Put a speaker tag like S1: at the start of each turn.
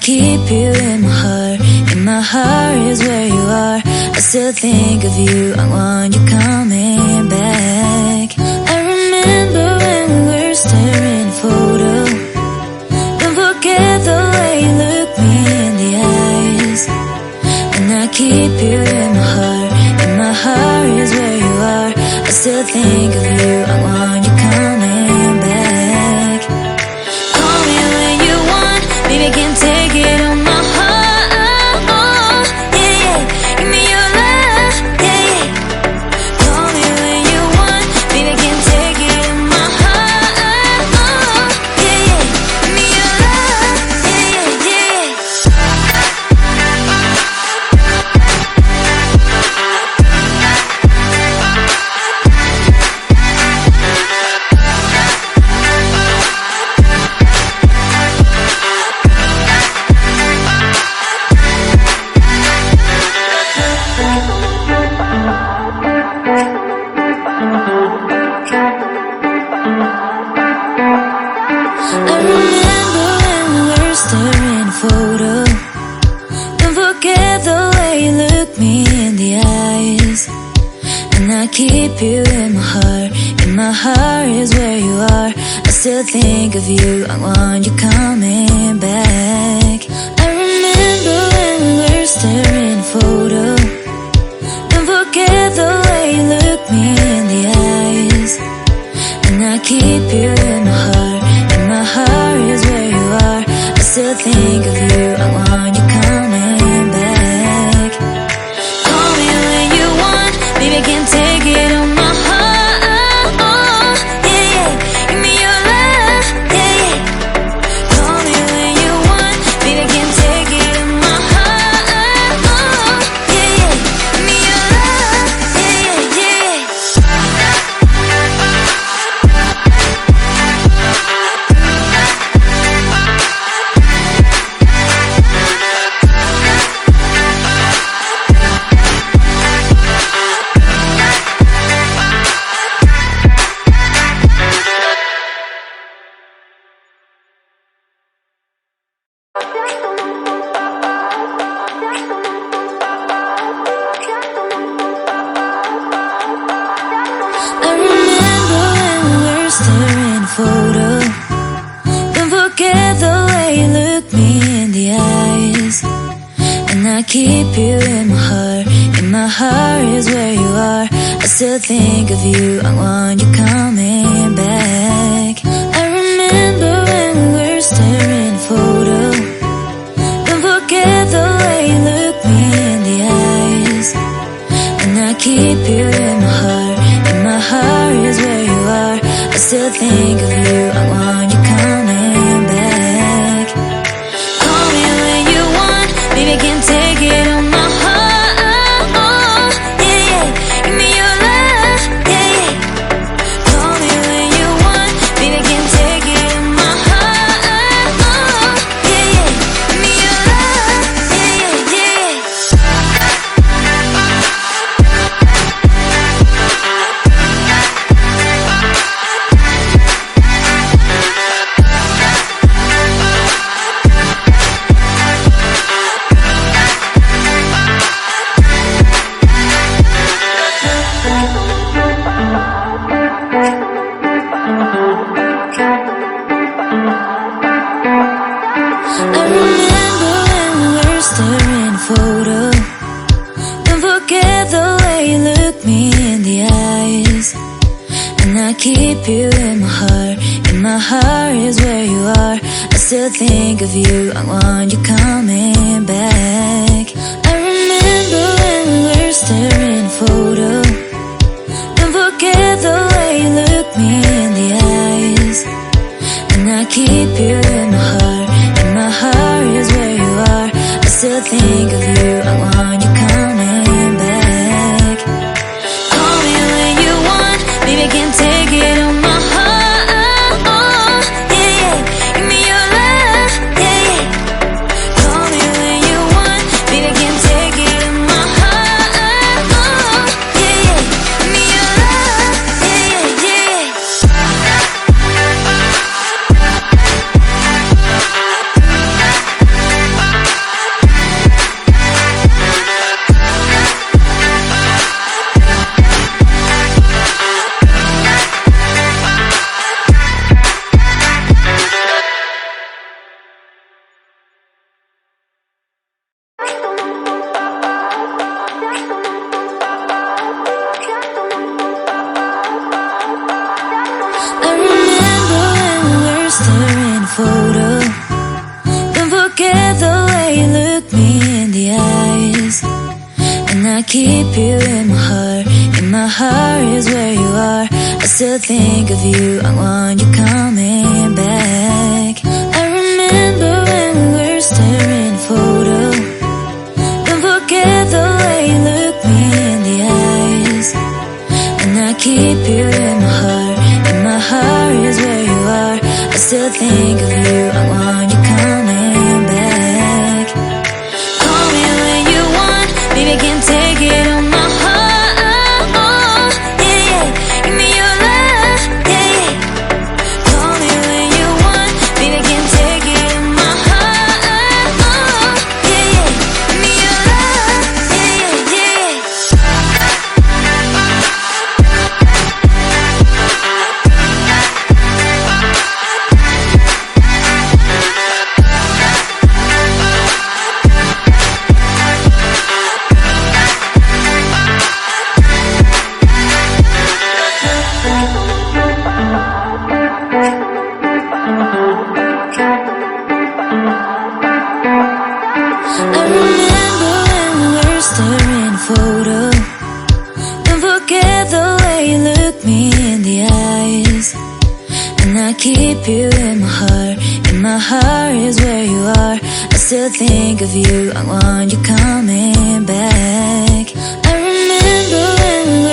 S1: keep you in my heart. In my heart is where you are. I still think of you. I want you coming back. I remember when we were staring at a photo. Don't forget the way you look me in the eyes. And I keep you in my heart. In my heart is where you are. I still think of you. I want you coming back. Call me when you want. Baby, I can't take it on my heart. Yeah, yeah. Give me your love. Yeah, yeah. Call me when you want. Baby, I can't take it on my heart. Yeah, yeah. Give me your love. Yeah, yeah, yeah. I remember when we were staring at a photo. Don't forget the way you look me in the eyes. And I keep you in my heart. In my heart is where you are. I still think of you. I want you coming back. I remember when we were staring at a photo. Don't forget the way you look me in the eyes. And I keep you in my heart. In my heart is where you are. I still think of you. I want you coming back. Call me when you want. Baby, I can't take it on my heart. Yeah, yeah. Give me your love. Yeah, yeah. Call me when you want. Baby, I can't take it on my heart. Yeah, yeah. Give me your love. Yeah, yeah, yeah. I remember when we were staring at a photo. Don't forget the way you look me in the eyes. And I keep you in my heart. In my heart is where you are. I still think of you. I want you coming back. I remember when we were staring at a photo. Don't forget the way you look me in the eyes. And I keep you in my heart. In my heart is where you are. I still think of you. I want you coming back. Call me when you want. Baby, I can't take it on my heart. Yeah, yeah. Give me your love. Yeah, yeah. Call me when you want. Baby, I can't take it on my heart. Yeah, yeah. Give me your love. Yeah, yeah, yeah. I remember when we were staring at a photo. Don't forget the way you look me in the eyes. And I keep you in my heart. In my heart is where you are. I still think of you. I want you coming back. I remember when we were staring at a photo. Don't forget the way you look me in the eyes. And I keep you in my heart. In my heart is where you are. I still think of you. I want you coming back. Call me when you want. Baby, I can't take it on my heart. Yeah, yeah. Give me your love. Yeah, yeah. Call me when you want. Baby, I can't take it on my heart. Yeah, yeah. Give me your love. Yeah, yeah, yeah. keep you in my heart. In my heart is where you are. I still think of you, I want you coming back. I remember when we were staring at a photo. Don't forget the way you look me in the eyes. And I keep you in my heart. In my heart is where you are. I still think of you, I want you coming back. Call me when you want, baby, can't take it on my heart. Yeah, yeah, give me your love, yeah, yeah. Call me when you want, baby, can't take it on my heart. Yeah, yeah, give me your love, yeah, yeah, yeah. I remember when we were staring at a photo. Don't forget the way you look me in the eyes. And I keep you in my heart. In my heart is where you are. I still think of you, I want you coming back. I remember when we